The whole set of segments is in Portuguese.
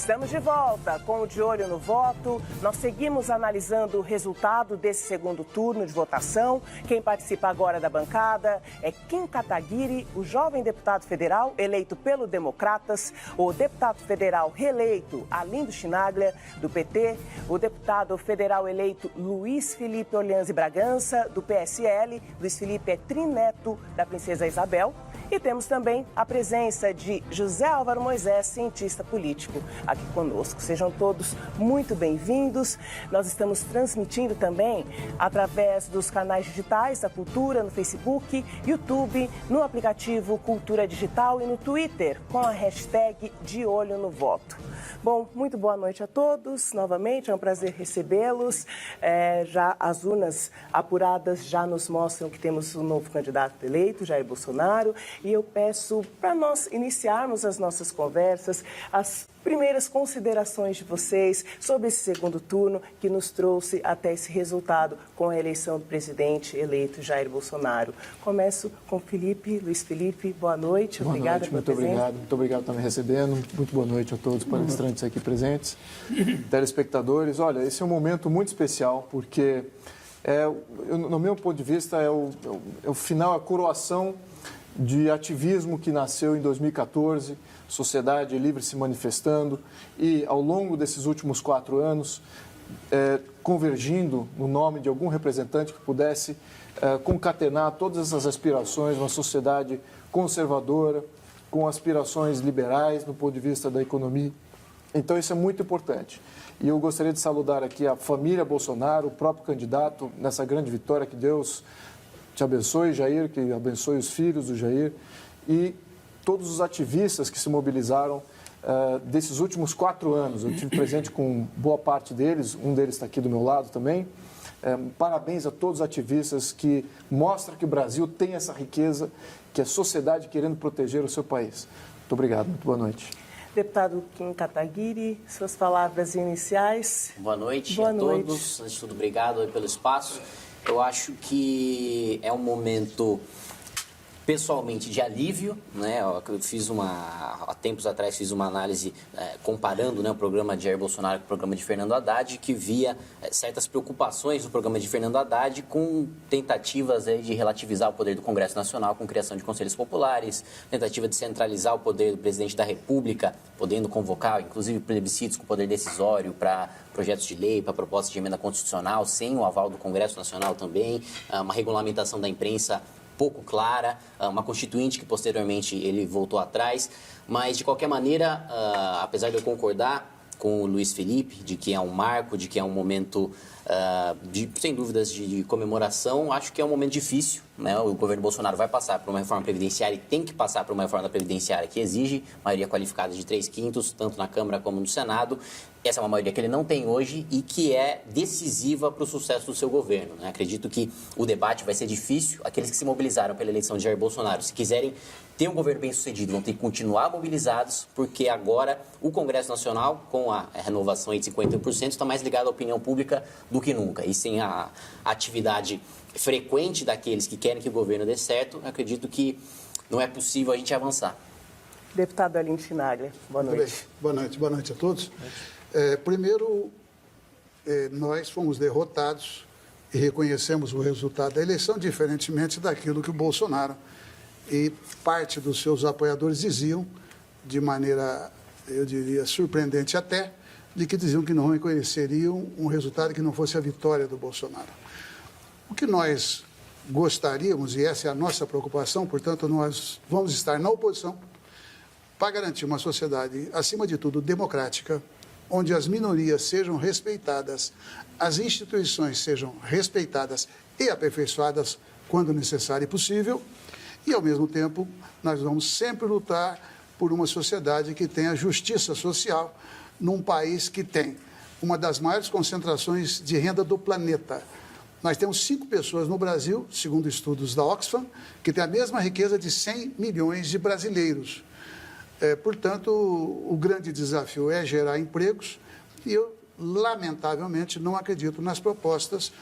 Estamos de volta com o De Olho no Voto. Nós seguimos analisando o resultado desse segundo turno de votação. Quem participa agora da bancada é Kim Kataguiri, o jovem deputado federal eleito pelo Democratas, o deputado federal reeleito Arlindo Chinaglia, do PT, o deputado federal eleito Luiz Felipe Orleans Bragança, do PSL. Luiz Felipe é trineto da princesa Isabel. E temos também a presença de José Álvaro Moisés, cientista político, aqui conosco. Sejam todos muito bem-vindos. Nós estamos transmitindo também através dos canais digitais da Cultura, no Facebook, YouTube, no aplicativo Cultura Digital e no Twitter, com a hashtag De Olho no Voto. Bom, muito boa noite a todos. Novamente, é um prazer recebê-los. Já as urnas apuradas já nos mostram que temos um novo candidato eleito, Jair Bolsonaro. E eu peço para nós iniciarmos as nossas conversas, as primeiras considerações de vocês sobre esse segundo turno que nos trouxe até esse resultado com a eleição do presidente eleito Jair Bolsonaro. Começo com Felipe, Luiz Felipe, boa noite. Obrigada pela presença. Muito obrigado por estar me recebendo. Muito boa noite a todos os palestrantes aqui presentes, telespectadores. Olha, esse é um momento muito especial porque, no meu ponto de vista, é o final, a coroação de ativismo que nasceu em 2014, sociedade livre se manifestando e, ao longo desses últimos 4 anos, convergindo no nome de algum representante que pudesse concatenar todas essas aspirações, uma sociedade conservadora, com aspirações liberais no ponto de vista da economia. Então, isso é muito importante. E eu gostaria de saudar aqui a família Bolsonaro, o próprio candidato, nessa grande vitória. Que Deus te abençoe, Jair, que abençoe os filhos do Jair e todos os ativistas que se mobilizaram desses últimos 4 anos. Eu tive presente com boa parte deles, um deles está aqui do meu lado também. Parabéns a todos os ativistas que mostram que o Brasil tem essa riqueza, que é a sociedade querendo proteger o seu país. Muito obrigado, muito boa noite. Deputado Kim Kataguiri, suas palavras iniciais. Boa noite a todos. Antes de tudo, obrigado pelo espaço. Eu acho que é um momento, pessoalmente, de alívio, né? Eu fiz há tempos atrás, fiz uma análise comparando, né, o programa de Jair Bolsonaro com o programa de Fernando Haddad, que via certas preocupações do programa de Fernando Haddad com tentativas de relativizar o poder do Congresso Nacional com criação de conselhos populares, tentativa de centralizar o poder do presidente da República, podendo convocar, inclusive, plebiscitos com poder decisório para projetos de lei, para propostas de emenda constitucional, sem o aval do Congresso Nacional também, uma regulamentação da imprensa pouco clara, uma constituinte que posteriormente ele voltou atrás, mas de qualquer maneira, apesar de eu concordar com o Luiz Felipe, de que é um marco, de que é um momento, sem dúvidas, de comemoração, acho que é um momento difícil, né? O governo Bolsonaro vai passar por uma reforma previdenciária e tem que passar por uma reforma previdenciária que exige maioria qualificada de 3/5, tanto na Câmara como no Senado. Essa é uma maioria que ele não tem hoje e que é decisiva para o sucesso do seu governo, né? Acredito que o debate vai ser difícil. Aqueles que se mobilizaram pela eleição de Jair Bolsonaro, se quiserem ter um governo bem-sucedido, vão ter que continuar mobilizados, porque agora o Congresso Nacional, com a renovação aí de 50%, está mais ligado à opinião pública do que nunca. E sem a atividade frequente daqueles que querem que o governo dê certo, acredito que não é possível a gente avançar. Deputado Arlindo Chinaglia, boa noite. Boa noite a todos. Primeiro, nós fomos derrotados e reconhecemos o resultado da eleição, diferentemente daquilo que o Bolsonaro e parte dos seus apoiadores diziam, de maneira, eu diria, surpreendente até, de que diziam que não reconheceriam um resultado que não fosse a vitória do Bolsonaro. O que nós gostaríamos, e essa é a nossa preocupação, portanto, nós vamos estar na oposição para garantir uma sociedade, acima de tudo, democrática, onde as minorias sejam respeitadas, as instituições sejam respeitadas e aperfeiçoadas quando necessário e possível, e, ao mesmo tempo, nós vamos sempre lutar por uma sociedade que tenha justiça social num país que tem uma das maiores concentrações de renda do planeta. Nós temos 5 pessoas no Brasil, segundo estudos da Oxfam, que têm a mesma riqueza de 100 milhões de brasileiros. Portanto, o grande desafio é gerar empregos e eu, lamentavelmente, não acredito nas propostas,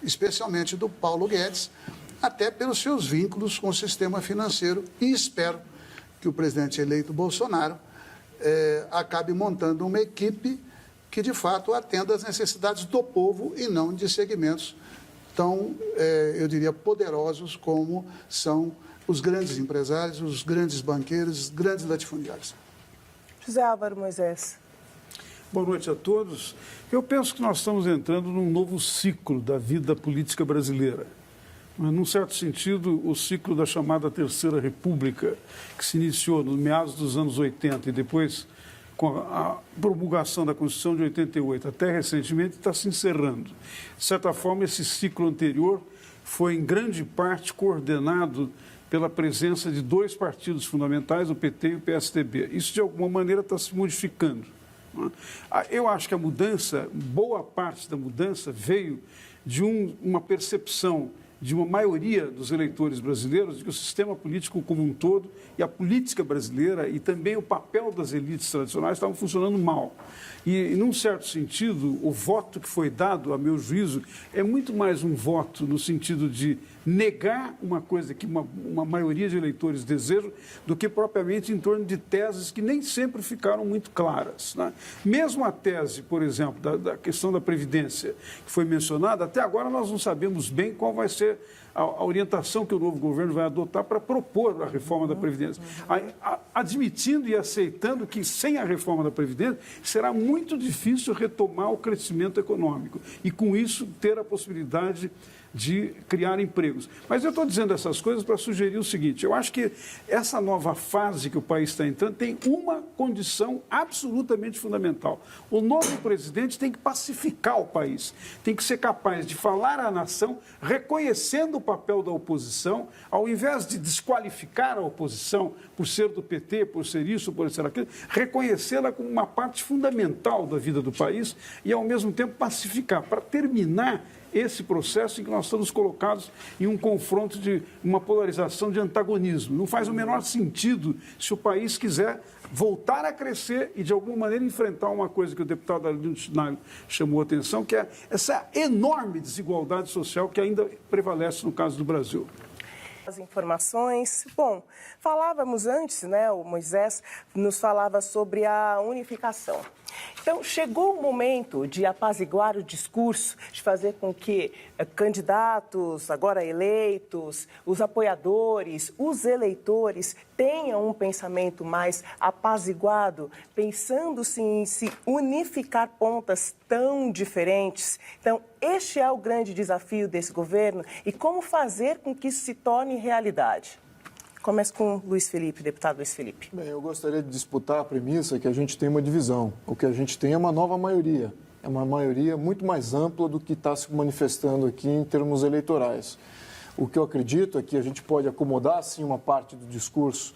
especialmente do Paulo Guedes, até pelos seus vínculos com o sistema financeiro, e espero que o presidente eleito Bolsonaro acabe montando uma equipe que, de fato, atenda às necessidades do povo e não de segmentos tão, eu diria, poderosos como são os grandes empresários, os grandes banqueiros, os grandes latifundiários. José Álvaro Moisés. Boa noite a todos. Eu penso que nós estamos entrando num novo ciclo da vida política brasileira. Num certo sentido, o ciclo da chamada Terceira República, que se iniciou nos meados dos anos 80 e depois com a promulgação da Constituição de 88 até recentemente, está se encerrando. De certa forma, esse ciclo anterior foi, em grande parte, coordenado pela presença de dois partidos fundamentais, o PT e o PSDB. Isso, de alguma maneira, está se modificando. Eu acho que a mudança, boa parte da mudança, veio de uma percepção de uma maioria dos eleitores brasileiros de que o sistema político como um todo e a política brasileira e também o papel das elites tradicionais estavam funcionando mal. E, num certo sentido, o voto que foi dado, a meu juízo, é muito mais um voto no sentido de negar uma coisa que uma maioria de eleitores desejam do que propriamente em torno de teses que nem sempre ficaram muito claras, né? Mesmo a tese, por exemplo, da questão da Previdência, que foi mencionada, até agora nós não sabemos bem qual vai ser a orientação que o novo governo vai adotar para propor a reforma da Previdência. Admitindo e aceitando que sem a reforma da Previdência será muito difícil retomar o crescimento econômico e, com isso, ter a possibilidade de criar empregos. Mas eu estou dizendo essas coisas para sugerir o seguinte: eu acho que essa nova fase que o país está entrando tem uma condição absolutamente fundamental. O novo presidente tem que pacificar o país, tem que ser capaz de falar à nação, reconhecendo o papel da oposição, ao invés de desqualificar a oposição por ser do PT, por ser isso, por ser aquilo, reconhecê-la como uma parte fundamental da vida do país e, ao mesmo tempo, pacificar, para terminar esse processo em que nós estamos colocados em um confronto de uma polarização de antagonismo. Não faz o menor sentido se o país quiser voltar a crescer e, de alguma maneira, enfrentar uma coisa que o deputado Arlindo Schneider chamou a atenção, que é essa enorme desigualdade social que ainda prevalece no caso do Brasil. As informações. Bom, falávamos antes, né, o Moisés nos falava sobre a unificação. Então, chegou o momento de apaziguar o discurso, de fazer com que candidatos, agora eleitos, os apoiadores, os eleitores tenham um pensamento mais apaziguado, pensando-se em se unificar pontas tão diferentes. Então, este é o grande desafio desse governo e como fazer com que isso se torne realidade. Começo com Luiz Felipe, deputado Luiz Felipe. Bem, eu gostaria de disputar a premissa que a gente tem uma divisão. O que a gente tem é uma nova maioria. É uma maioria muito mais ampla do que está se manifestando aqui em termos eleitorais. O que eu acredito é que a gente pode acomodar, sim, uma parte do discurso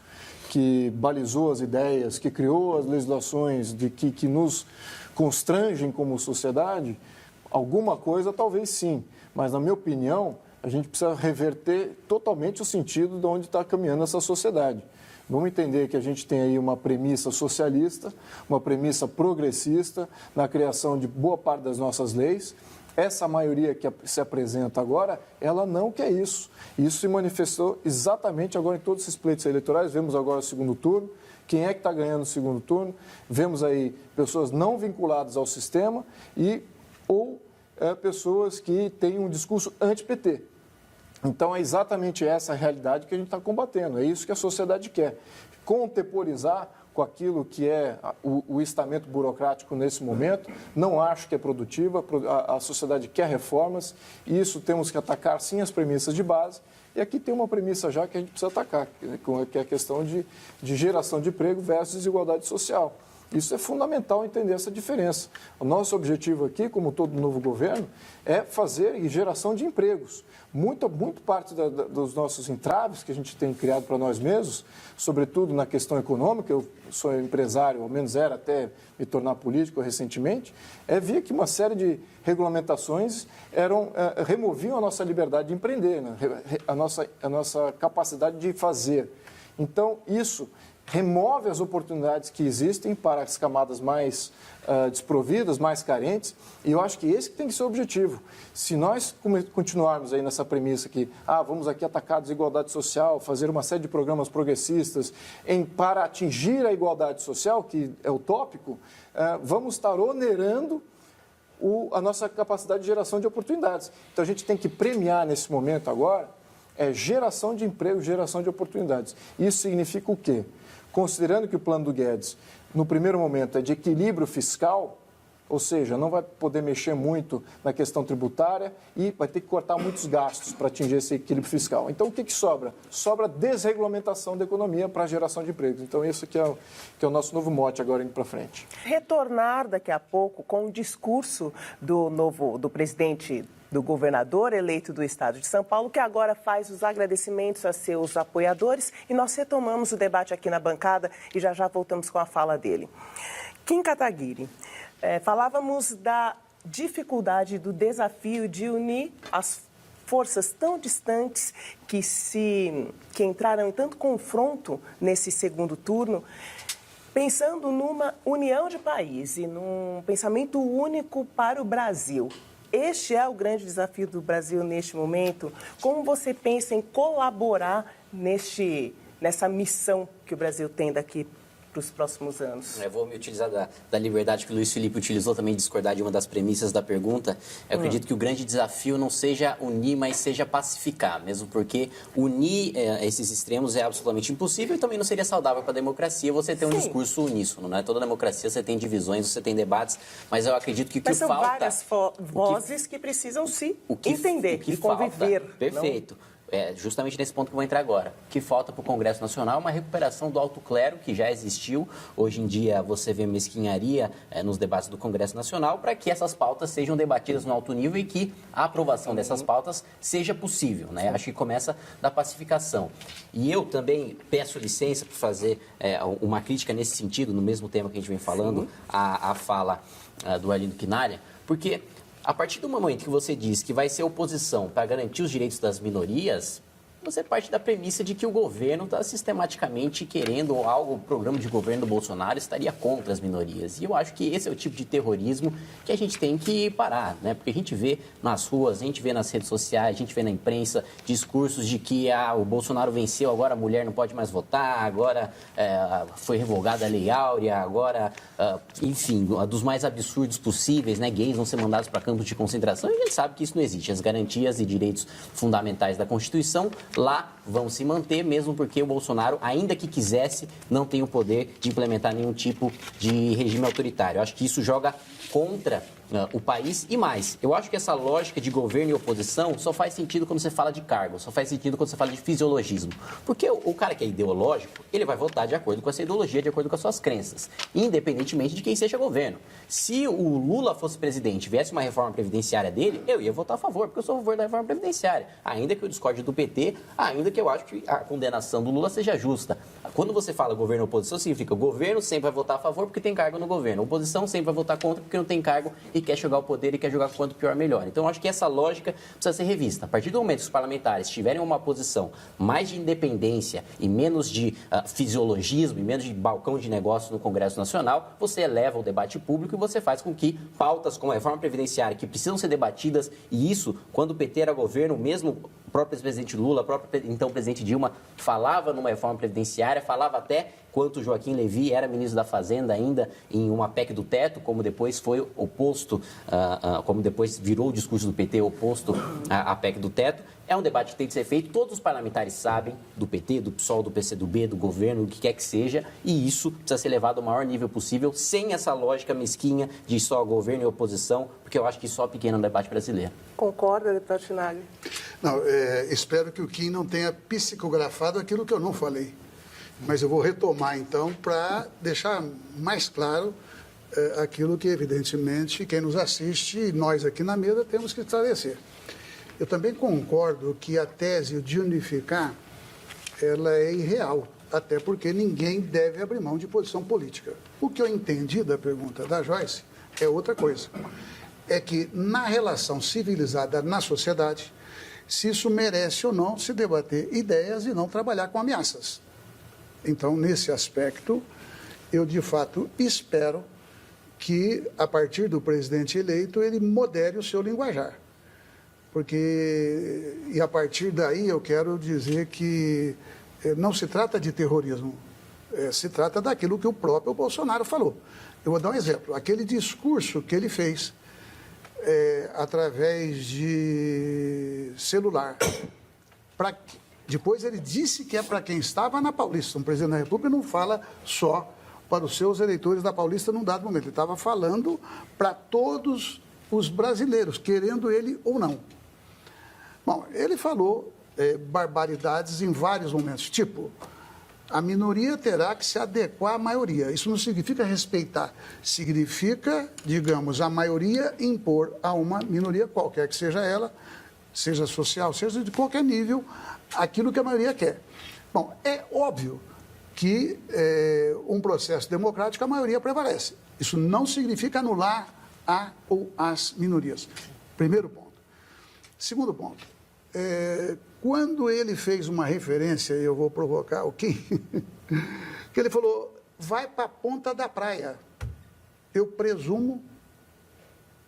que balizou as ideias, que criou as legislações que nos constrangem como sociedade. Alguma coisa talvez sim, mas na minha opinião a gente precisa reverter totalmente o sentido de onde está caminhando essa sociedade. Vamos entender que a gente tem aí uma premissa socialista, uma premissa progressista na criação de boa parte das nossas leis. Essa maioria que se apresenta agora, ela não quer isso. Isso se manifestou exatamente agora em todos esses pleitos eleitorais. Vemos agora o segundo turno. Quem é que está ganhando o segundo turno? Vemos aí pessoas não vinculadas ao sistema ou pessoas que têm um discurso anti-PT. Então, é exatamente essa a realidade que a gente está combatendo. É isso que a sociedade quer. Contemporizar com aquilo que é o estamento burocrático nesse momento, não acho que é produtiva. A sociedade quer reformas e isso temos que atacar, sim, as premissas de base. E aqui tem uma premissa já que a gente precisa atacar, que é a questão de geração de emprego versus desigualdade social. Isso é fundamental entender essa diferença. O nosso objetivo aqui, como todo novo governo, é fazer geração de empregos. Muito parte dos nossos entraves que a gente tem criado para nós mesmos, sobretudo na questão econômica, eu sou empresário, ao menos era até me tornar político recentemente, via que uma série de regulamentações removiam a nossa liberdade de empreender, né? a nossa capacidade de fazer. Então, isso remove as oportunidades que existem para as camadas mais desprovidas, mais carentes, e eu acho que esse que tem que ser o objetivo. Se nós continuarmos aí nessa premissa que vamos aqui atacar a desigualdade social, fazer uma série de programas progressistas para atingir a igualdade social, que é utópico, vamos estar onerando a nossa capacidade de geração de oportunidades. Então, a gente tem que premiar nesse momento agora geração de emprego, geração de oportunidades. Isso significa o quê? Considerando que o plano do Guedes, no primeiro momento, é de equilíbrio fiscal, ou seja, não vai poder mexer muito na questão tributária e vai ter que cortar muitos gastos para atingir esse equilíbrio fiscal. Então, o que sobra? Sobra desregulamentação da economia para a geração de empregos. Então, esse que é o nosso novo mote agora indo para frente. Retornar daqui a pouco com o discurso do presidente, do governador eleito do estado de São Paulo, que agora faz os agradecimentos a seus apoiadores, e nós retomamos o debate aqui na bancada e já voltamos com a fala dele. Kim Kataguiri, falávamos da dificuldade, do desafio de unir as forças tão distantes que entraram em tanto confronto nesse segundo turno, pensando numa união de país e num pensamento único para o Brasil. Este é o grande desafio do Brasil neste momento. Como você pensa em colaborar nessa missão que o Brasil tem daqui para os próximos anos? Eu vou me utilizar da liberdade que o Luiz Felipe utilizou, também discordar de uma das premissas da pergunta. Eu acredito que o grande desafio não seja unir, mas seja pacificar, mesmo porque unir esses extremos é absolutamente impossível e também não seria saudável para a democracia você ter um discurso uníssono, né? Toda democracia você tem divisões, você tem debates, mas eu acredito que o que falta... Mas são várias vozes que precisam se entender e conviver. Perfeito. Justamente nesse ponto que eu vou entrar agora. O que falta para o Congresso Nacional é uma recuperação do alto clero, que já existiu. Hoje em dia você vê mesquinharia nos debates do Congresso Nacional para que essas pautas sejam debatidas no alto nível e que a aprovação dessas pautas seja possível, né? Acho que começa da pacificação. E eu também peço licença para fazer uma crítica nesse sentido, no mesmo tema que a gente vem falando, a fala do Arlindo Quinalha, porque... A partir do momento que você diz que vai ser oposição para garantir os direitos das minorias, você parte da premissa de que o governo está sistematicamente querendo o programa de governo do Bolsonaro estaria contra as minorias. E eu acho que esse é o tipo de terrorismo que a gente tem que parar, né? Porque a gente vê nas ruas, a gente vê nas redes sociais, a gente vê na imprensa discursos de que o Bolsonaro venceu, agora a mulher não pode mais votar, agora foi revogada a Lei Áurea, agora, enfim, dos mais absurdos possíveis, né? Gays vão ser mandados para campos de concentração, e a gente sabe que isso não existe. As garantias e direitos fundamentais da Constituição lá vão se manter, mesmo porque o Bolsonaro, ainda que quisesse, não tem o poder de implementar nenhum tipo de regime autoritário. Eu acho que isso joga contra o país e mais. Eu acho que essa lógica de governo e oposição só faz sentido quando você fala de cargo, só faz sentido quando você fala de fisiologismo. Porque o cara que é ideológico, ele vai votar de acordo com essa ideologia, de acordo com as suas crenças, independentemente de quem seja governo. Se o Lula fosse presidente e viesse uma reforma previdenciária dele, eu ia votar a favor, porque eu sou a favor da reforma previdenciária. Ainda que eu discorde do PT, ainda que eu acho que a condenação do Lula seja justa. Quando você fala governo e oposição, significa o governo sempre vai votar a favor porque tem cargo no governo. A oposição sempre vai votar contra porque não tem cargo e quer chegar ao poder e quer jogar quanto pior, melhor. Então, eu acho que essa lógica precisa ser revista. A partir do momento que os parlamentares tiverem uma posição mais de independência e menos de fisiologismo e menos de balcão de negócio no Congresso Nacional, você eleva o debate público e você faz com que pautas como a reforma previdenciária, que precisam ser debatidas, e isso, quando o PT era governo, mesmo o próprio presidente Lula, o próprio então presidente Dilma, falava numa reforma previdenciária, falava até quanto Joaquim Levy era ministro da Fazenda ainda em uma PEC do teto, como depois foi oposto, como depois virou o discurso do PT oposto à PEC do teto. É um debate que tem que ser feito, todos os parlamentares sabem, do PT, do PSOL, do PCdoB, do governo, o que quer que seja, e isso precisa ser levado ao maior nível possível, sem essa lógica mesquinha de só governo e oposição, porque eu acho que só pequeno no debate brasileiro. Concorda, deputado Chinaglia? Não, espero que o Kim não tenha psicografado aquilo que eu não falei. Mas eu vou retomar, então, para deixar mais claro aquilo que, evidentemente, quem nos assiste e nós aqui na mesa temos que esclarecer. Eu também concordo que a tese de unificar, ela é irreal, até porque ninguém deve abrir mão de posição política. O que eu entendi da pergunta da Joyce é outra coisa. É que, na relação civilizada na sociedade, se isso merece ou não se debater ideias e não trabalhar com ameaças. Então, nesse aspecto, eu, de fato, espero que, a partir do presidente eleito, ele modere o seu linguajar. E a partir daí, eu quero dizer que não se trata de terrorismo, se trata daquilo que o próprio Bolsonaro falou. Eu vou dar um exemplo. Aquele discurso que ele fez através de celular, depois ele disse que é para quem estava na Paulista. Um presidente da República não fala só para os seus eleitores da Paulista num dado momento. Ele estava falando para todos os brasileiros, querendo ele ou não. Bom, ele falou barbaridades em vários momentos, tipo, a minoria terá que se adequar à maioria. Isso não significa respeitar, significa, digamos, a maioria impor a uma minoria, qualquer que seja ela, seja social, seja de qualquer nível, aquilo que a maioria quer. Bom, é óbvio que um processo democrático a maioria prevalece. Isso não significa anular a ou as minorias. Primeiro ponto. Segundo ponto. Quando ele fez uma referência, e eu vou provocar o Kim, que ele falou, vai para a ponta da praia. Eu presumo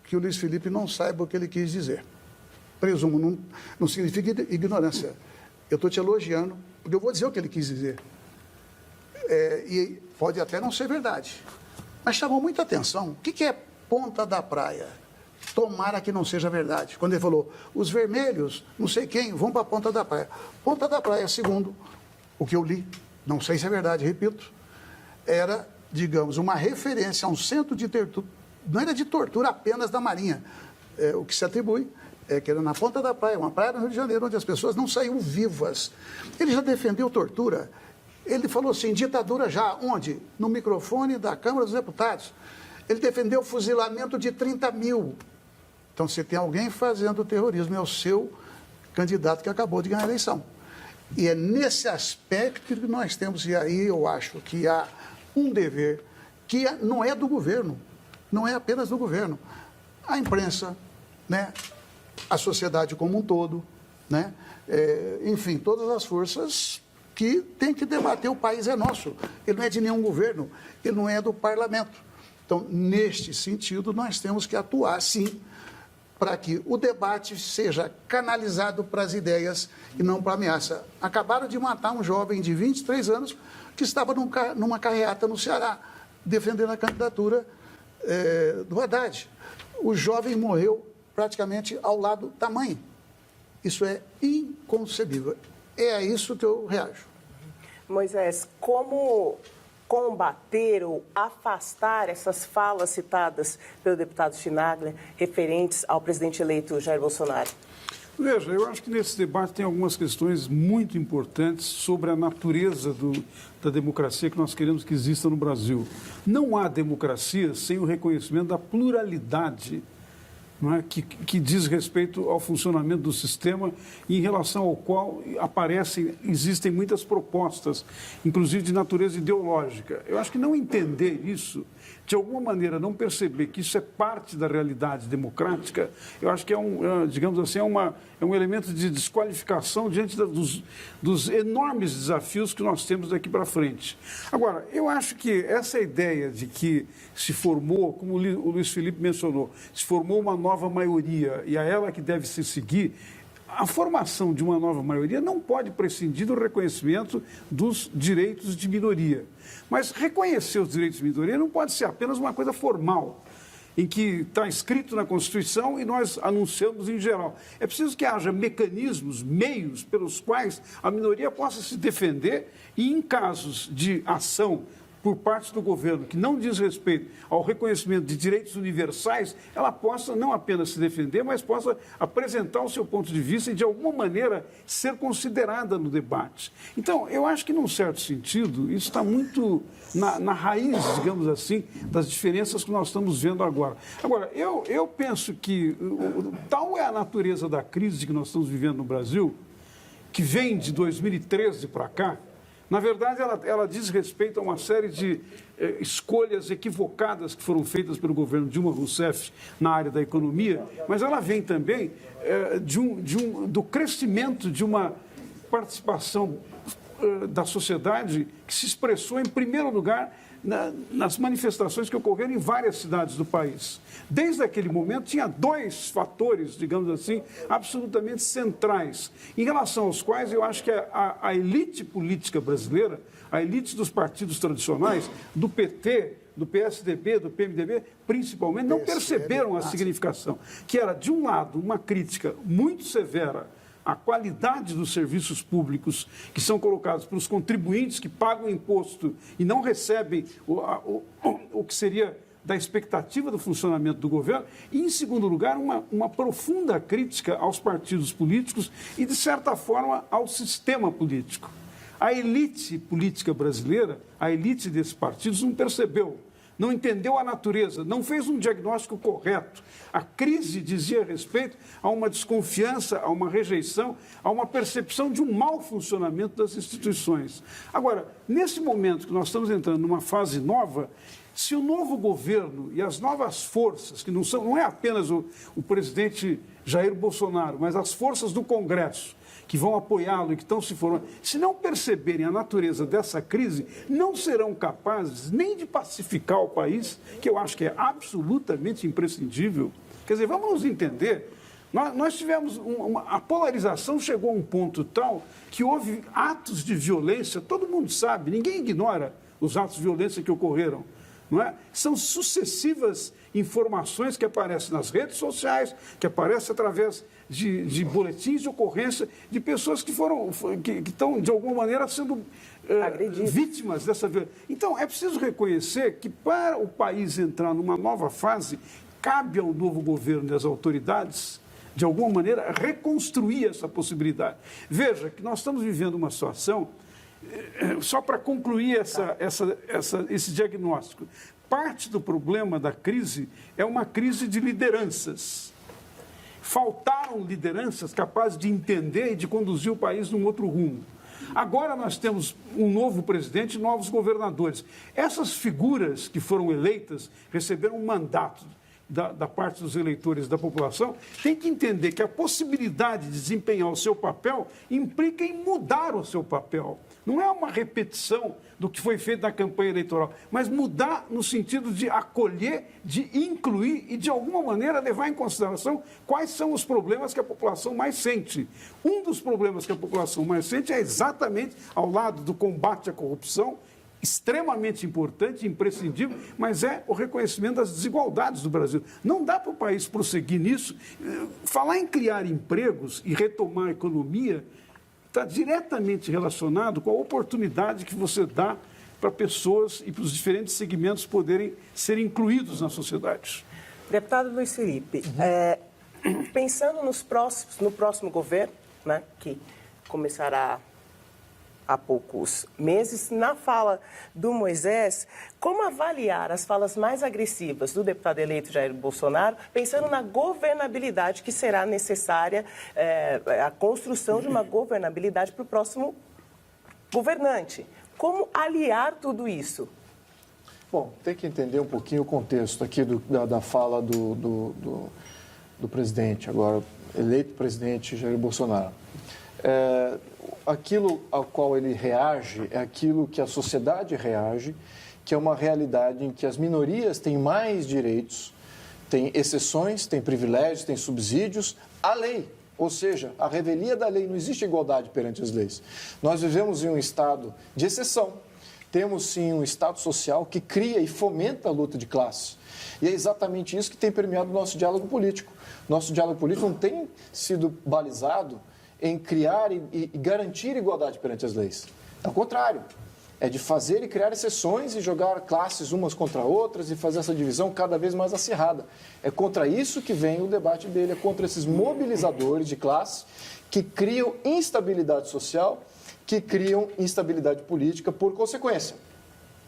que o Luiz Felipe não saiba o que ele quis dizer. Presumo, não significa ignorância. Eu estou te elogiando, porque eu vou dizer o que ele quis dizer. E pode até não ser verdade. Mas chamou muita atenção. O que é ponta da praia? Tomara que não seja verdade. Quando ele falou, os vermelhos, não sei quem, vão para a ponta da praia. Ponta da praia, segundo o que eu li, não sei se é verdade, repito, era, digamos, uma referência a um centro de tortura, não era de tortura apenas da Marinha. O que se atribui que era na ponta da praia, uma praia no Rio de Janeiro, onde as pessoas não saíam vivas. Ele já defendeu tortura. Ele falou assim, ditadura já, onde? No microfone da Câmara dos Deputados. Ele defendeu o fuzilamento de 30 mil. Então, se tem alguém fazendo terrorismo, é o seu candidato que acabou de ganhar a eleição. E é nesse aspecto que nós temos, e aí eu acho que há um dever que não é do governo, não é apenas do governo. A imprensa, né? A sociedade como um todo, né? Enfim, todas as forças que têm que debater. O país é nosso, ele não é de nenhum governo, ele não é do parlamento. Então, neste sentido, nós temos que atuar, sim, para que o debate seja canalizado para as ideias e não para a ameaça. Acabaram de matar um jovem de 23 anos que estava numa carreata no Ceará, defendendo a candidatura do Haddad. O jovem morreu praticamente ao lado da mãe. Isso é inconcebível. É a isso que eu reajo. Moisés, como combater ou afastar essas falas citadas pelo deputado Chinaglia referentes ao presidente eleito Jair Bolsonaro? Veja, eu acho que nesse debate tem algumas questões muito importantes sobre a natureza da democracia que nós queremos que exista no Brasil. Não há democracia sem o reconhecimento da pluralidade, não é? que diz respeito ao funcionamento do sistema, em relação ao qual existem muitas propostas, inclusive de natureza ideológica. Eu acho que não entender isso, de alguma maneira não perceber que isso é parte da realidade democrática, eu acho que digamos assim, é um elemento de desqualificação diante dos enormes desafios que nós temos daqui para frente. Agora, eu acho que essa ideia de que se formou, como o Luiz Felipe mencionou, se formou uma nova maioria e a ela que deve se seguir, a formação de uma nova maioria não pode prescindir do reconhecimento dos direitos de minoria. Mas reconhecer os direitos de minoria não pode ser apenas uma coisa formal, em que está escrito na Constituição e nós anunciamos em geral. É preciso que haja mecanismos, meios pelos quais a minoria possa se defender e, em casos de ação por parte do governo que não diz respeito ao reconhecimento de direitos universais, ela possa não apenas se defender, mas possa apresentar o seu ponto de vista e, de alguma maneira, ser considerada no debate. Então, eu acho que, num certo sentido, isso está muito na raiz, digamos assim, das diferenças que nós estamos vendo agora. Agora, eu penso que tal é a natureza da crise que nós estamos vivendo no Brasil, que vem de 2013 para cá. Na verdade, ela diz respeito a uma série de escolhas equivocadas que foram feitas pelo governo Dilma Rousseff na área da economia, mas ela vem também do crescimento de uma participação da sociedade que se expressou, em primeiro lugar, nas manifestações que ocorreram em várias cidades do país. Desde aquele momento, tinha dois fatores, digamos assim, absolutamente centrais, em relação aos quais eu acho que a elite política brasileira, a elite dos partidos tradicionais, do PT, do PSDB, do PMDB, principalmente, não perceberam a significação, que era, de um lado, uma crítica muito severa à qualidade dos serviços públicos que são colocados pelos contribuintes que pagam imposto e não recebem o que seria da expectativa do funcionamento do governo, e, em segundo lugar, uma profunda crítica aos partidos políticos e, de certa forma, ao sistema político. A elite política brasileira, a elite desses partidos, não percebeu, não entendeu a natureza, não fez um diagnóstico correto. A crise dizia respeito a uma desconfiança, a uma rejeição, a uma percepção de um mau funcionamento das instituições. Agora, nesse momento que nós estamos entrando numa fase nova, se o novo governo e as novas forças, que não é apenas o presidente Jair Bolsonaro, mas as forças do Congresso, que vão apoiá-lo e que estão se formando, se não perceberem a natureza dessa crise, não serão capazes nem de pacificar o país, que eu acho que é absolutamente imprescindível. Quer dizer, vamos nos entender, nós tivemos a polarização chegou a um ponto tal que houve atos de violência, todo mundo sabe, ninguém ignora os atos de violência que ocorreram. Não é? São sucessivas informações que aparecem nas redes sociais, que aparecem através de boletins de ocorrência de pessoas que estão, de alguma maneira, sendo vítimas dessa violência. Então, é preciso reconhecer que, para o país entrar numa nova fase, cabe ao novo governo e às autoridades, de alguma maneira, reconstruir essa possibilidade. Veja que nós estamos vivendo uma situação. Só para concluir esse diagnóstico, parte do problema da crise é uma crise de lideranças. Faltaram lideranças capazes de entender e de conduzir o país num outro rumo. Agora nós temos um novo presidente e novos governadores. Essas figuras que foram eleitas receberam um mandato da parte dos eleitores da população, tem que entender que a possibilidade de desempenhar o seu papel implica em mudar o seu papel. Não é uma repetição do que foi feito na campanha eleitoral, mas mudar no sentido de acolher, de incluir e, de alguma maneira, levar em consideração quais são os problemas que a população mais sente. Um dos problemas que a população mais sente é exatamente ao lado do combate à corrupção, extremamente importante, imprescindível, mas é o reconhecimento das desigualdades do Brasil. Não dá para o país prosseguir nisso. Falar em criar empregos e retomar a economia está diretamente relacionado com a oportunidade que você dá para pessoas e para os diferentes segmentos poderem ser incluídos na sociedade. Deputado Luiz Felipe, pensando no próximo governo, né, que começará há poucos meses, na fala do Moisés, como avaliar as falas mais agressivas do deputado eleito Jair Bolsonaro, pensando na governabilidade que será necessária, a construção de uma governabilidade para o próximo governante? Como aliar tudo isso? Bom, tem que entender um pouquinho o contexto aqui da fala do presidente, agora eleito presidente Jair Bolsonaro. Aquilo ao qual ele reage é aquilo que a sociedade reage, que é uma realidade em que as minorias têm mais direitos, têm exceções, têm privilégios, têm subsídios à lei. Ou seja, a revelia da lei, não existe igualdade perante as leis. Nós vivemos em um estado de exceção. Temos, sim, um estado social que cria e fomenta a luta de classes. E é exatamente isso que tem permeado o nosso diálogo político. Nosso diálogo político não tem sido balizado em criar e garantir igualdade perante as leis. Ao contrário, é de fazer e criar exceções e jogar classes umas contra outras e fazer essa divisão cada vez mais acirrada. É contra isso que vem o debate dele, é contra esses mobilizadores de classe que criam instabilidade social, que criam instabilidade política por consequência.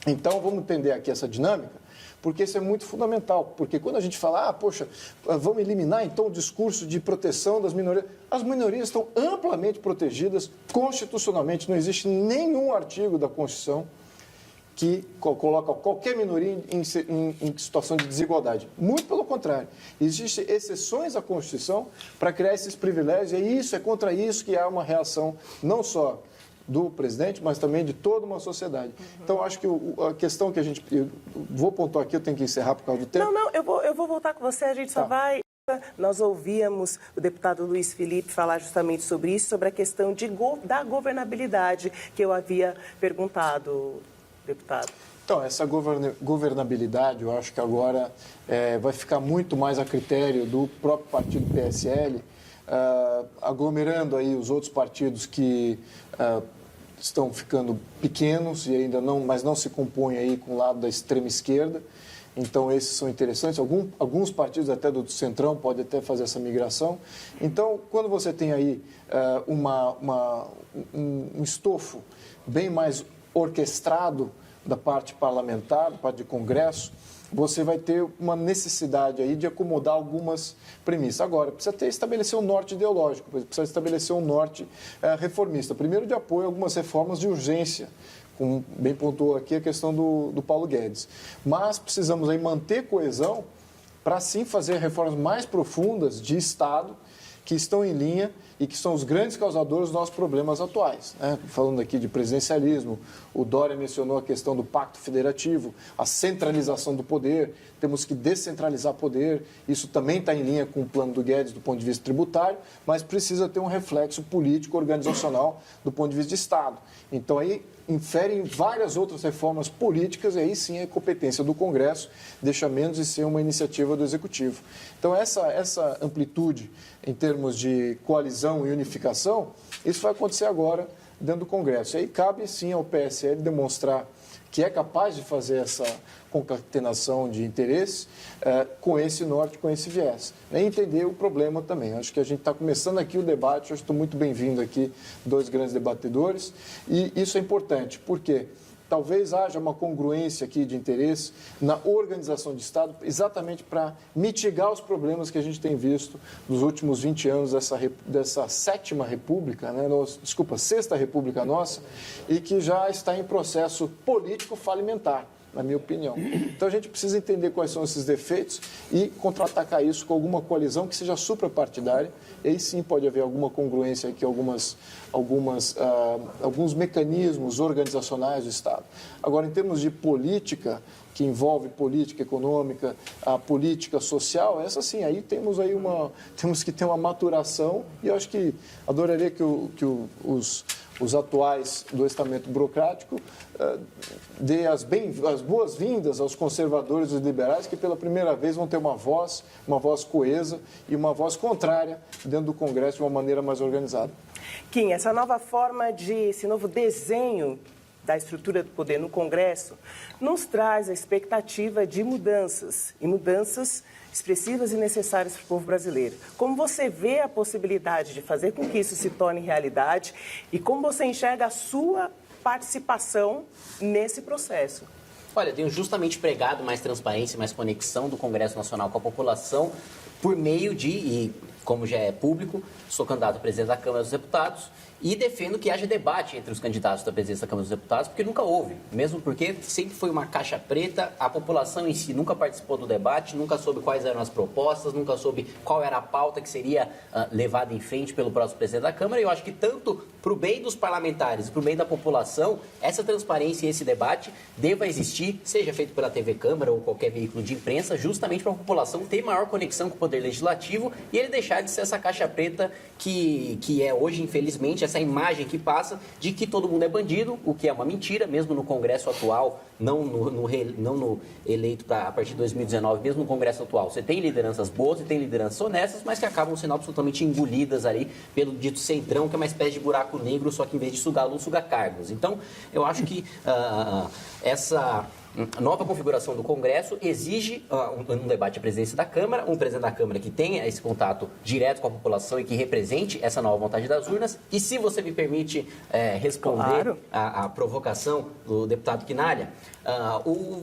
Então, vamos entender aqui essa dinâmica, porque isso é muito fundamental. Porque quando a gente fala, poxa, vamos eliminar então o discurso de proteção das minorias, as minorias estão amplamente protegidas constitucionalmente. Não existe nenhum artigo da Constituição que coloca qualquer minoria em situação de desigualdade. Muito pelo contrário. Existem exceções à Constituição para criar esses privilégios, e é contra isso que há uma reação não só do presidente, mas também de toda uma sociedade. Então, acho que a questão que eu vou pontuar aqui, eu tenho que encerrar por causa do tempo. Não, eu vou voltar com você, a gente só vai... Nós ouvíamos o deputado Luiz Felipe falar justamente sobre isso, sobre a questão da governabilidade que eu havia perguntado, deputado. Então, essa governabilidade, eu acho que agora vai ficar muito mais a critério do próprio partido PSL, aglomerando aí os outros partidos que estão ficando pequenos e ainda mas não se compõem aí com o lado da extrema esquerda. Então, esses são interessantes. Alguns partidos até do Centrão podem até fazer essa migração. Então, quando você tem aí um estofo bem mais orquestrado da parte parlamentar, da parte de Congresso, você vai ter uma necessidade aí de acomodar algumas premissas. Agora, precisa estabelecer um norte ideológico, precisa estabelecer um norte reformista. Primeiro, de apoio a algumas reformas de urgência, como bem pontuou aqui a questão do Paulo Guedes. Mas precisamos aí manter coesão para, sim, fazer reformas mais profundas de Estado que estão em linha e que são os grandes causadores dos nossos problemas atuais. Né? Falando aqui de presidencialismo, o Dória mencionou a questão do pacto federativo, a centralização do poder, temos que descentralizar poder, isso também está em linha com o plano do Guedes do ponto de vista tributário, mas precisa ter um reflexo político, organizacional do ponto de vista de Estado. Então, aí inferem várias outras reformas políticas e aí sim é competência do Congresso, deixa menos de ser uma iniciativa do Executivo. Então, essa amplitude em termos de coalizão e unificação, isso vai acontecer agora dentro do Congresso. E aí cabe sim ao PSL demonstrar que é capaz de fazer essa concatenação de interesses com esse norte, com esse viés. E entender o problema também. Acho que a gente está começando aqui o debate, eu estou muito bem-vindo aqui, dois grandes debatedores, e isso é importante, porque talvez haja uma congruência aqui de interesse na organização de Estado, exatamente para mitigar os problemas que a gente tem visto nos últimos 20 anos dessa sétima república, né? Sexta república nossa, e que já está em processo político falimentar, na minha opinião. Então, a gente precisa entender quais são esses defeitos e contra-atacar isso com alguma coalizão que seja suprapartidária. E aí sim pode haver alguma congruência aqui, alguns mecanismos organizacionais do Estado. Agora, em termos de política, que envolve política econômica, a política social, essa sim, aí temos que ter uma maturação e eu acho que adoraria que os atuais do estamento burocrático dê as boas-vindas aos conservadores e liberais que pela primeira vez vão ter uma voz coesa e uma voz contrária dentro do Congresso de uma maneira mais organizada. Kim, essa nova forma esse novo desenho da estrutura do poder no Congresso nos traz a expectativa de mudanças expressivas e necessárias para o povo brasileiro. Como você vê a possibilidade de fazer com que isso se torne realidade e como você enxerga a sua participação nesse processo? Olha, eu tenho justamente pregado mais transparência, mais conexão do Congresso Nacional com a população por meio e como já é público, sou candidato a presidente da Câmara dos Deputados e defendo que haja debate entre os candidatos da presidência da Câmara dos Deputados, porque nunca houve, mesmo porque sempre foi uma caixa preta, a população em si nunca participou do debate, nunca soube quais eram as propostas, nunca soube qual era a pauta que seria levada em frente pelo próximo presidente da Câmara, e eu acho que tanto para o bem dos parlamentares e para o bem da população, essa transparência e esse debate deva existir, seja feito pela TV Câmara ou qualquer veículo de imprensa, justamente para a população ter maior conexão com o Poder Legislativo e ele deixar de ser essa caixa preta que é hoje, infelizmente, essa imagem que passa de que todo mundo é bandido, o que é uma mentira, mesmo no Congresso atual, não no eleito a partir de 2019, mesmo no Congresso atual. Você tem lideranças boas e tem lideranças honestas, mas que acabam sendo absolutamente engolidas ali pelo dito centrão, que é uma espécie de buraco negro, só que em vez de sugar luz, suga cargos. Então, eu acho que essa nova configuração do Congresso exige um debate à presidência da Câmara, um presidente da Câmara que tenha esse contato direto com a população e que represente essa nova vontade das urnas. E se você me permite responder claro, à provocação do deputado Quinalha,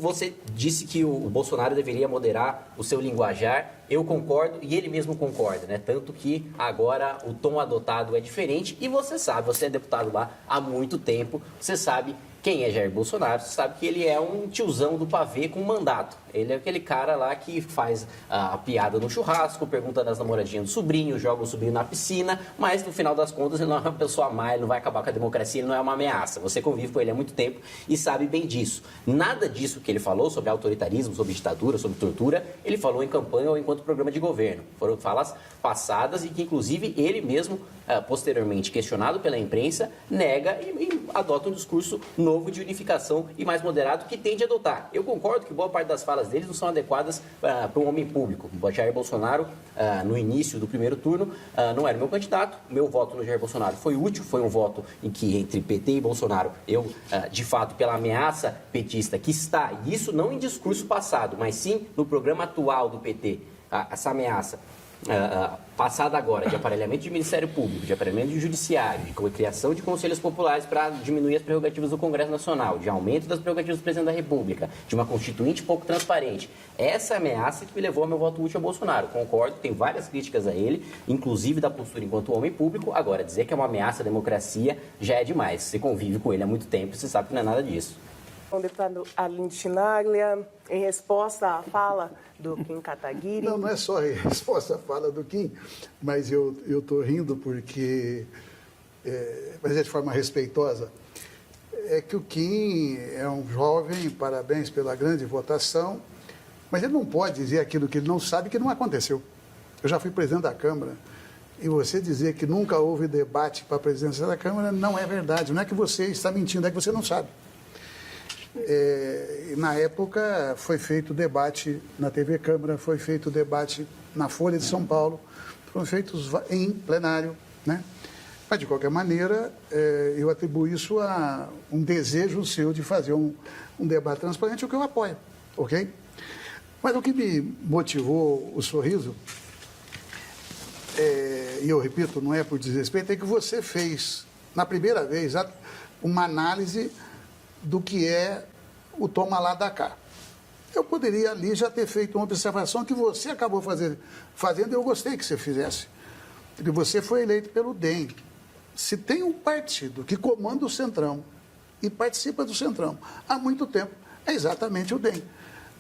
você disse que o Bolsonaro deveria moderar o seu linguajar. Eu concordo e ele mesmo concorda, né? Tanto que agora o tom adotado é diferente e você sabe, você é deputado lá há muito tempo, você sabe Quem é Jair Bolsonaro, você sabe que ele é um tiozão do pavê com mandato. Ele é aquele cara lá que faz a piada no churrasco, pergunta das namoradinhas do sobrinho, joga o sobrinho na piscina, mas no final das contas ele não é uma pessoa má, ele não vai acabar com a democracia, ele não é uma ameaça. Você convive com ele há muito tempo e sabe bem disso. Nada disso que ele falou sobre autoritarismo, sobre ditadura, sobre tortura, ele falou em campanha ou enquanto programa de governo. Foram falas passadas e que, inclusive, ele mesmo, posteriormente questionado pela imprensa, nega e adota um discurso novo de unificação e mais moderado que tende a adotar. Eu concordo que boa parte das falas deles não são adequadas para um homem público. O Jair Bolsonaro, no início do primeiro turno, não era meu candidato. Meu voto no Jair Bolsonaro foi útil, foi um voto em que, entre PT e Bolsonaro, eu, de fato, pela ameaça petista que está, e isso não em discurso passado, mas sim no programa atual do PT, essa ameaça passada agora de aparelhamento de Ministério Público, de aparelhamento de Judiciário, de criação de conselhos populares para diminuir as prerrogativas do Congresso Nacional, de aumento das prerrogativas do Presidente da República, de uma constituinte pouco transparente. Essa ameaça que me levou ao meu voto útil a Bolsonaro. Concordo, tem várias críticas a ele, inclusive da postura enquanto homem público. Agora, dizer que é uma ameaça à democracia já é demais. Você convive com ele há muito tempo e você sabe que não é nada disso. O deputado Arlindo Chinaglia, em resposta à fala do Kim Kataguiri. Não é só em resposta à fala do Kim, mas eu estou rindo porque, mas é de forma respeitosa, é que o Kim é um jovem, parabéns pela grande votação, mas ele não pode dizer aquilo que ele não sabe que não aconteceu. Eu já fui presidente da Câmara, e você dizer que nunca houve debate para a presidência da Câmara não é verdade. Não é que você está mentindo, é que você não sabe. Na época foi feito debate na TV Câmara, foi feito debate na Folha de São Paulo, foram feitos em plenário, né? Mas, de qualquer maneira, eu atribuo isso a um desejo seu de fazer um debate transparente, o que eu apoio, ok? Mas o que me motivou o sorriso, e eu repito, não é por desrespeito, é que você fez, na primeira vez, uma análise do que é o toma lá da cá. Eu poderia ali já ter feito uma observação que você acabou fazendo e eu gostei que você fizesse. Porque você foi eleito pelo DEM. Se tem um partido que comanda o Centrão e participa do Centrão há muito tempo, é exatamente o DEM.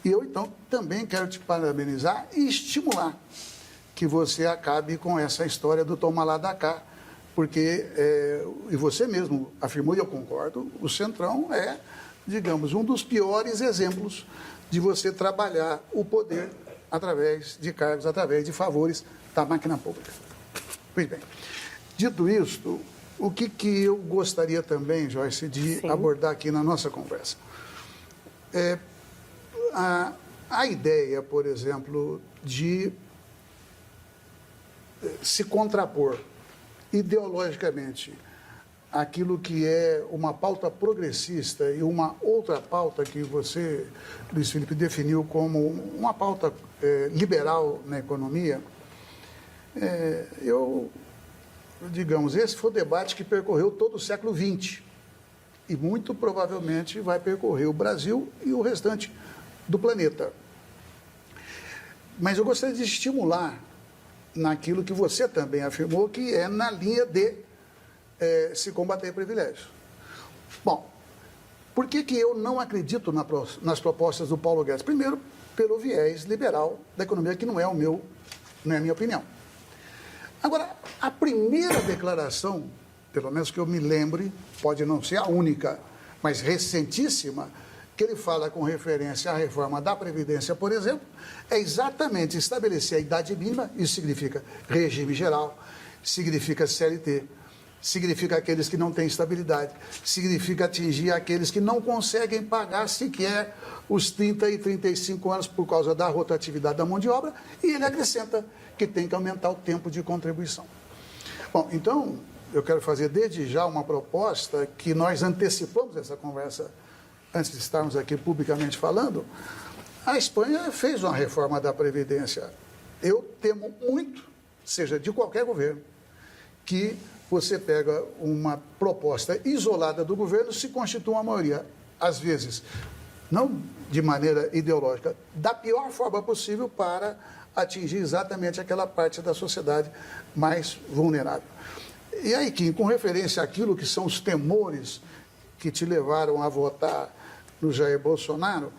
E eu, então, também quero te parabenizar e estimular que você acabe com essa história do toma lá da cá. Porque, e você mesmo afirmou, e eu concordo, o Centrão é, digamos, um dos piores exemplos de você trabalhar o poder através de cargos, através de favores da máquina pública. Pois bem, dito isto, o que eu gostaria também, Joyce, de abordar aqui na nossa conversa? A ideia, por exemplo, de se contrapor ideologicamente aquilo que é uma pauta progressista e uma outra pauta que você, Luiz Felipe, definiu como uma pauta liberal na economia, digamos, esse foi o debate que percorreu todo o século XX e muito provavelmente vai percorrer o Brasil e o restante do planeta. Mas eu gostaria de estimular naquilo que você também afirmou, que é na linha de se combater privilégios. Bom, por que eu não acredito nas propostas do Paulo Guedes? Primeiro, pelo viés liberal da economia, que não é a minha opinião. Agora, a primeira declaração, pelo menos que eu me lembre, pode não ser a única, mas recentíssima, que ele fala com referência à reforma da Previdência, por exemplo, é exatamente estabelecer a idade mínima, isso significa regime geral, significa CLT, significa aqueles que não têm estabilidade, significa atingir aqueles que não conseguem pagar sequer os 30 e 35 anos por causa da rotatividade da mão de obra, e ele acrescenta que tem que aumentar o tempo de contribuição. Bom, então, eu quero fazer desde já uma proposta que nós antecipamos essa conversa antes de estarmos aqui publicamente falando. A Espanha fez uma reforma da Previdência. Eu temo muito, seja de qualquer governo, que você pega uma proposta isolada do governo, se constitui uma maioria, às vezes, não de maneira ideológica, da pior forma possível para atingir exatamente aquela parte da sociedade mais vulnerável. E aí, Kim, com referência àquilo que são os temores que te levaram a votar no Jair Bolsonaro,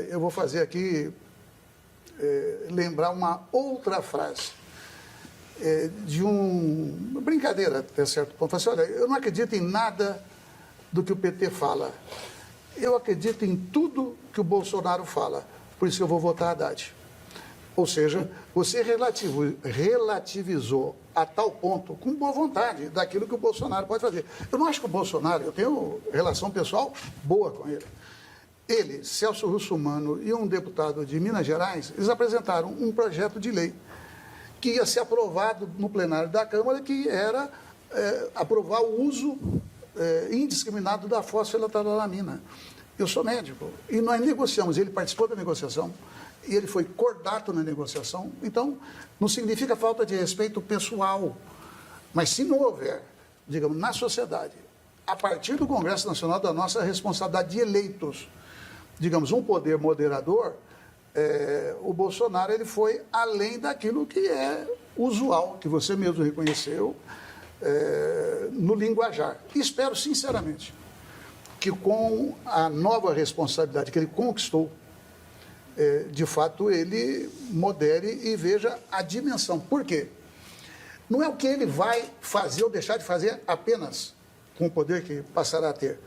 eu vou fazer aqui lembrar uma outra frase de uma brincadeira, até certo ponto. Assim, olha, eu não acredito em nada do que o PT fala. Eu acredito em tudo que o Bolsonaro fala. Por isso que eu vou votar Haddad. Ou seja, você relativizou a tal ponto, com boa vontade, daquilo que o Bolsonaro pode fazer. Eu não acho que o Bolsonaro, eu tenho relação pessoal boa com ele. Ele, Celso Russomano e um deputado de Minas Gerais, eles apresentaram um projeto de lei que ia ser aprovado no plenário da Câmara, que era aprovar o uso indiscriminado da fosfeniletalamina. Eu sou médico e nós negociamos, ele participou da negociação e ele foi cordato na negociação. Então, não significa falta de respeito pessoal, mas se não houver, digamos, na sociedade, a partir do Congresso Nacional, da nossa responsabilidade de eleitos, digamos, um poder moderador, o Bolsonaro ele foi além daquilo que é usual, que você mesmo reconheceu no linguajar. E espero, sinceramente, que com a nova responsabilidade que ele conquistou, de fato, ele modere e veja a dimensão. Por quê? Não é o que ele vai fazer ou deixar de fazer apenas com o poder que passará a ter.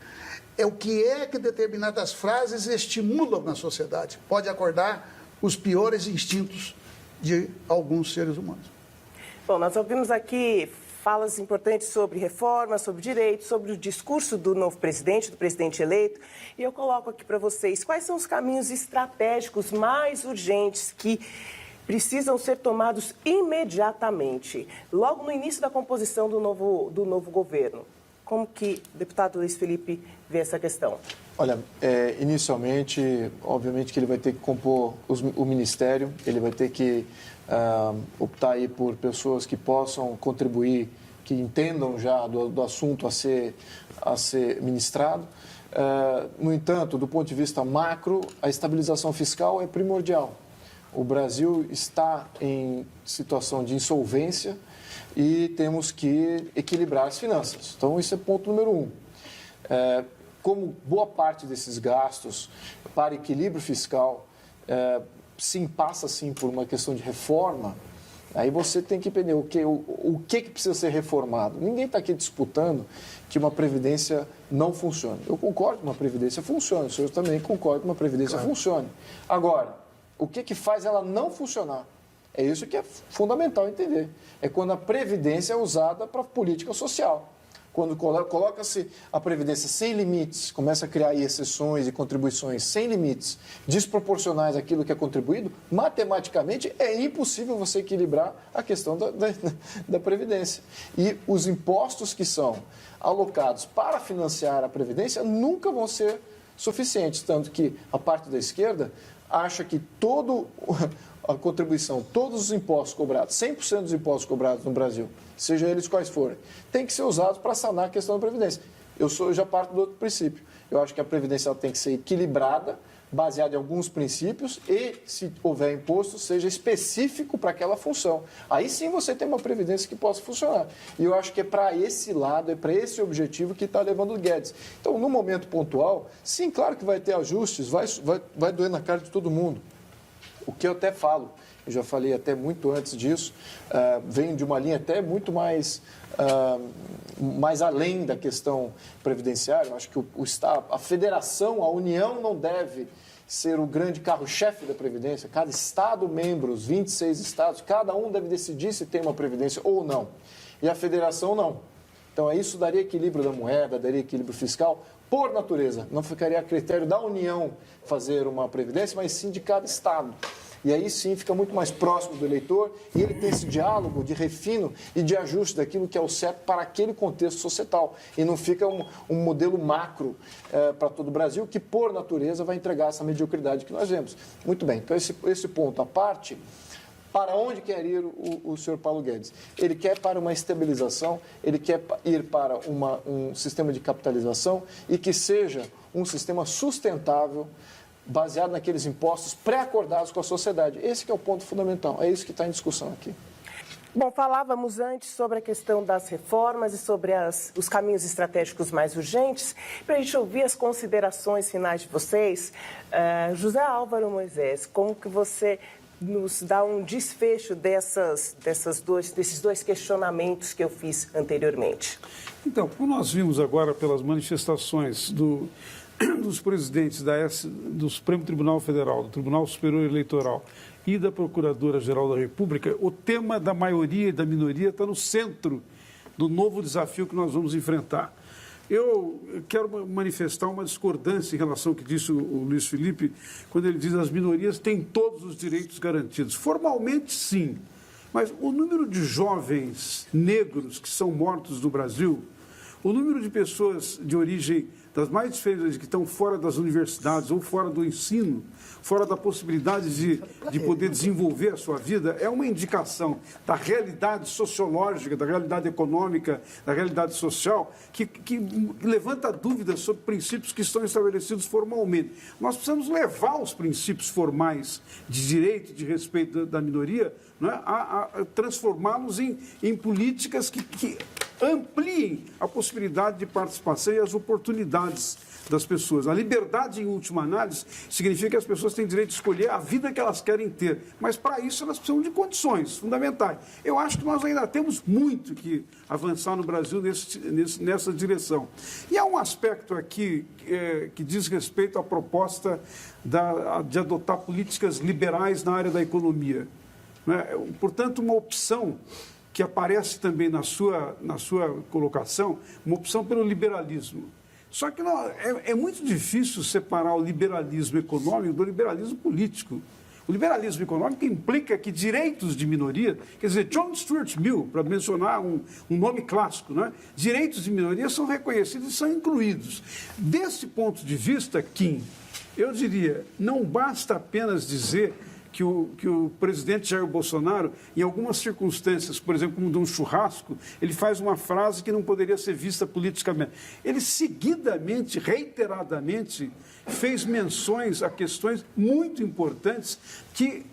É o que é que determinadas frases estimulam na sociedade. Pode acordar os piores instintos de alguns seres humanos. Bom, nós ouvimos aqui falas importantes sobre reforma, sobre direitos, sobre o discurso do novo presidente, do presidente eleito. E eu coloco aqui para vocês quais são os caminhos estratégicos mais urgentes que precisam ser tomados imediatamente, logo no início da composição do novo governo. Como que o deputado Luiz Felipe vê essa questão? Olha, inicialmente, obviamente que ele vai ter que compor o ministério, ele vai ter que optar aí por pessoas que possam contribuir, que entendam já do assunto a ser ministrado. No entanto, do ponto de vista macro, a estabilização fiscal é primordial. O Brasil está em situação de insolvência e temos que equilibrar as finanças. Então, esse é ponto número 1. Como boa parte desses gastos para equilíbrio fiscal sim passa sim por uma questão de reforma, aí você tem que entender o que precisa ser reformado. Ninguém está aqui disputando que uma previdência não funcione. Eu concordo que uma previdência funcione, o senhor também concorda que uma previdência funcione. Agora, o que faz ela não funcionar? É isso que é fundamental entender. É quando a previdência é usada para política social. Quando coloca-se a previdência sem limites, começa a criar aí exceções e contribuições sem limites, desproporcionais àquilo que é contribuído, matematicamente é impossível você equilibrar a questão da previdência. E os impostos que são alocados para financiar a previdência nunca vão ser suficientes, tanto que a parte da esquerda acha que a contribuição, todos os impostos cobrados, 100% dos impostos cobrados no Brasil, seja eles quais forem, tem que ser usados para sanar a questão da Previdência. Eu já parto do outro princípio. Eu acho que a Previdência ela tem que ser equilibrada, baseada em alguns princípios e, se houver imposto, seja específico para aquela função. Aí sim você tem uma Previdência que possa funcionar. E eu acho que é para esse lado, é para esse objetivo que está levando o Guedes. Então, no momento pontual, sim, claro que vai ter ajustes, vai doer na cara de todo mundo. O que eu até falo, eu já falei até muito antes disso, vem de uma linha até muito mais além da questão previdenciária. Eu acho que o Estado, a federação, a União não deve ser o grande carro-chefe da Previdência. Cada Estado membro, os 26 Estados, cada um deve decidir se tem uma Previdência ou não. E a federação não. Então, isso daria equilíbrio da moeda, daria equilíbrio fiscal, por natureza. Não ficaria a critério da União fazer uma Previdência, mas sim de cada Estado. E aí sim fica muito mais próximo do eleitor e ele tem esse diálogo de refino e de ajuste daquilo que é o certo para aquele contexto societal. E não fica um modelo macro para todo o Brasil que, por natureza, vai entregar essa mediocridade que nós vemos. Muito bem, então esse ponto à parte. Para onde quer ir o senhor Paulo Guedes? Ele quer para uma estabilização, ele quer ir para um sistema de capitalização e que seja um sistema sustentável, baseado naqueles impostos pré-acordados com a sociedade. Esse que é o ponto fundamental, é isso que está em discussão aqui. Bom, falávamos antes sobre a questão das reformas e sobre os caminhos estratégicos mais urgentes. Para a gente ouvir as considerações finais de vocês, José Álvaro Moisés, como que você nos dá um desfecho desses dois questionamentos que eu fiz anteriormente? Então, como nós vimos agora pelas manifestações dos presidentes do Supremo Tribunal Federal, do Tribunal Superior Eleitoral e da Procuradora-Geral da República, o tema da maioria e da minoria está no centro do novo desafio que nós vamos enfrentar. Eu quero manifestar uma discordância em relação ao que disse o Luiz Felipe, quando ele diz que as minorias têm todos os direitos garantidos. Formalmente, sim, mas o número de jovens negros que são mortos no Brasil, o número de pessoas de origem das mais diferentes, que estão fora das universidades ou fora do ensino, fora da possibilidade de poder desenvolver a sua vida, é uma indicação da realidade sociológica, da realidade econômica, da realidade social, que levanta dúvidas sobre princípios que estão estabelecidos formalmente. Nós precisamos levar os princípios formais de direito e de respeito da minoria, não é, a transformá-los em políticas que ampliem a possibilidade de participação e as oportunidades das pessoas. A liberdade, em última análise, significa que as pessoas têm direito de escolher a vida que elas querem ter, mas para isso elas precisam de condições fundamentais. Eu acho que nós ainda temos muito que avançar no Brasil nessa direção. E há um aspecto aqui que diz respeito à proposta de adotar políticas liberais na área da economia. Portanto, uma opção que aparece também na sua colocação, uma opção pelo liberalismo. Só que é muito difícil separar o liberalismo econômico do liberalismo político. O liberalismo econômico implica que direitos de minoria, quer dizer, John Stuart Mill, para mencionar um nome clássico, né? Direitos de minoria são reconhecidos e são incluídos. Desse ponto de vista, Kim, eu diria, não basta apenas dizer que o presidente Jair Bolsonaro, em algumas circunstâncias, por exemplo, como de um churrasco, ele faz uma frase que não poderia ser vista politicamente. Ele seguidamente, reiteradamente, fez menções a questões muito importantes que,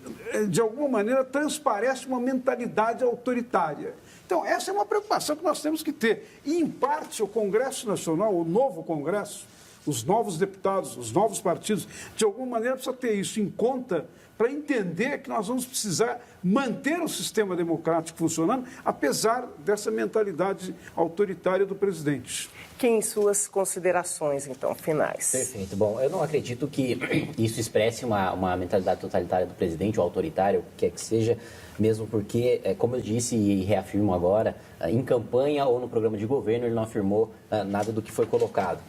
de alguma maneira, transparecem uma mentalidade autoritária. Então, essa é uma preocupação que nós temos que ter. E, em parte, o Congresso Nacional, o novo Congresso, os novos deputados, os novos partidos, de alguma maneira precisa ter isso em conta para entender que nós vamos precisar manter o sistema democrático funcionando, apesar dessa mentalidade autoritária do presidente. Quem suas considerações, então, finais? Perfeito. Bom, eu não acredito que isso expresse uma mentalidade totalitária do presidente ou autoritária, o que quer que seja, mesmo porque, como eu disse e reafirmo agora, em campanha ou no programa de governo ele não afirmou nada do que foi colocado.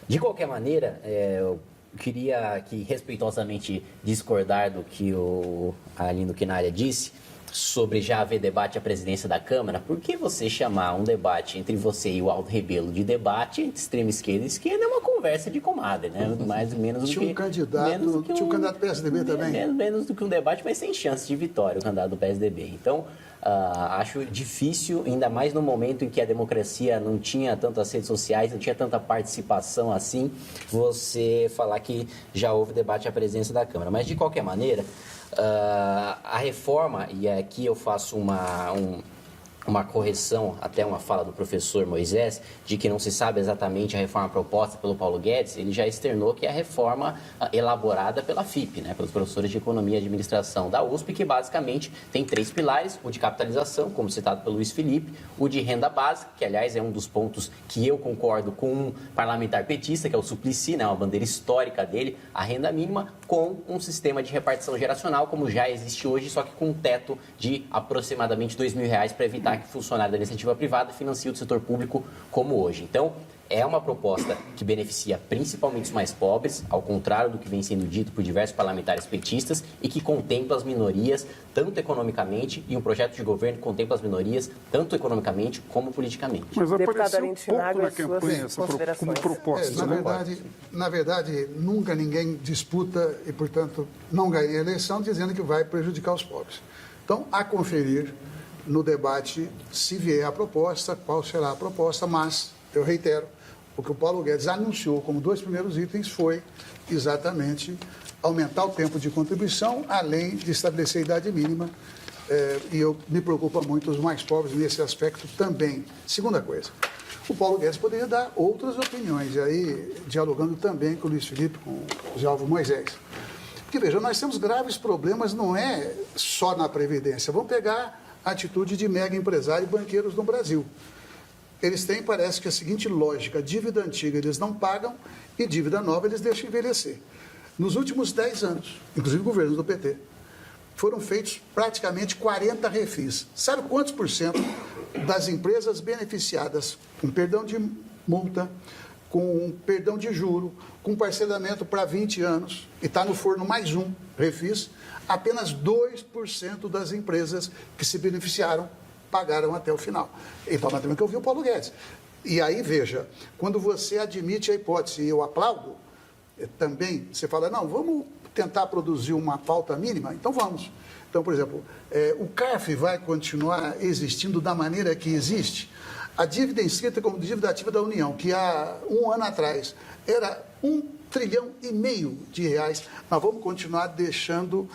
De qualquer maneira, eu queria aqui respeitosamente discordar do que o Arlindo Quinalha disse sobre já haver debate à presidência da Câmara. Por que você chamar um debate entre você e o Aldo Rebelo de debate entre extrema esquerda e esquerda? É uma conversa de comadre, né? Mais ou menos do tinha um candidato PSDB também. Menos do que um debate, mas sem chance de vitória, o candidato do PSDB. Então, acho difícil, ainda mais no momento em que a democracia não tinha tantas redes sociais, não tinha tanta participação assim, você falar que já houve debate à presidência da Câmara. Mas, de qualquer maneira, a reforma, e aqui eu faço uma correção, até uma fala do professor Moisés, de que não se sabe exatamente a reforma proposta pelo Paulo Guedes. Ele já externou que é a reforma elaborada pela FIP, né, pelos professores de Economia e Administração da USP, que basicamente tem 3 pilares: o de capitalização, como citado pelo Luiz Felipe, o de renda básica, que aliás é um dos pontos que eu concordo com um parlamentar petista, que é o Suplicy, né, uma bandeira histórica dele, a renda mínima, com um sistema de repartição geracional, como já existe hoje, só que com um teto de aproximadamente R$2.000 para evitar que funcionário da iniciativa privada financie o setor público como hoje. Então, é uma proposta que beneficia principalmente os mais pobres, ao contrário do que vem sendo dito por diversos parlamentares petistas, e que contempla as minorias tanto economicamente, e um projeto de governo que contempla as minorias tanto economicamente como politicamente. Mas apareceu Deputado pouco na campanha como proposta. Na verdade, nunca ninguém disputa e, portanto, não ganha a eleição dizendo que vai prejudicar os pobres. Então, a conferir no debate, se vier a proposta, qual será a proposta, mas, eu reitero, o que o Paulo Guedes anunciou como 2 primeiros itens foi exatamente aumentar o tempo de contribuição, além de estabelecer a idade mínima e me preocupa muito os mais pobres nesse aspecto também. Segunda coisa, o Paulo Guedes poderia dar outras opiniões, e aí dialogando também com o Luiz Felipe, com o Zé Alvo Moisés. Porque, veja, nós temos graves problemas, não é só na Previdência. Vamos pegar a atitude de mega empresário e banqueiros no Brasil. Eles têm, parece que a seguinte lógica: dívida antiga eles não pagam e dívida nova eles deixam envelhecer. Nos últimos 10 anos, inclusive governos do PT, foram feitos praticamente 40 refis. Sabe quantos por cento das empresas beneficiadas com perdão de multa, com perdão de juro, com parcelamento para 20 anos, e está no forno mais um refis, apenas 2% das empresas que se beneficiaram pagaram até o final. Então, nós temos que ouvir o Paulo Guedes. E aí, veja, quando você admite a hipótese, e eu aplaudo, também você fala, não, vamos tentar produzir uma pauta mínima? Então vamos. Então, por exemplo, o CARF vai continuar existindo da maneira que existe? A dívida inscrita como dívida ativa da União, que há um ano atrás era R$1,5 trilhão de reais, nós vamos continuar deixando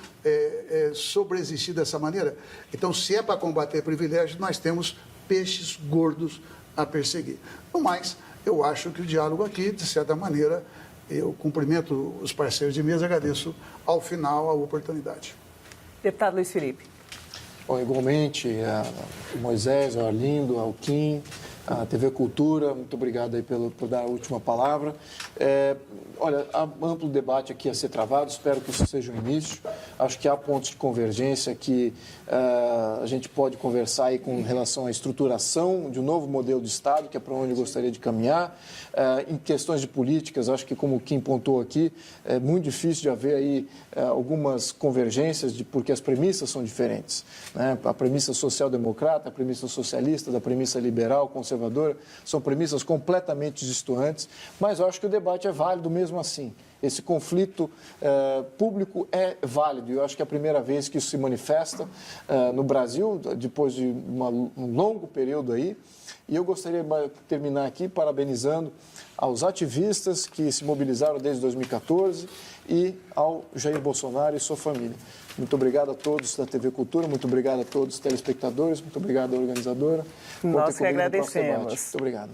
sobreexistir dessa maneira? Então, se é para combater privilégios, nós temos peixes gordos a perseguir. No mais, eu acho que o diálogo aqui, de certa maneira, eu cumprimento os parceiros de mesa, agradeço ao final a oportunidade. Deputado Luiz Felipe. Bom, igualmente, o Moisés, o Arlindo, ao Kim, a TV Cultura, muito obrigado aí por dar a última palavra. Olha, há amplo debate aqui a ser travado, espero que isso seja o início. Acho que há pontos de convergência que a gente pode conversar aí com relação à estruturação de um novo modelo de Estado, que é para onde eu gostaria de caminhar. Em questões de políticas, acho que, como o Kim pontuou aqui, é muito difícil de haver aí algumas convergências, porque as premissas são diferentes, né? A premissa social-democrata, a premissa socialista, da premissa liberal, conservadora, são premissas completamente distantes, mas eu acho que o debate é válido mesmo assim. Esse conflito público é válido, e eu acho que é a primeira vez que isso se manifesta no Brasil, depois de um longo período aí. E eu gostaria de terminar aqui parabenizando aos ativistas que se mobilizaram desde 2014 e ao Jair Bolsonaro e sua família. Muito obrigado a todos da TV Cultura, muito obrigado a todos os telespectadores, muito obrigado à organizadora. Nós que agradecemos. Muito obrigado.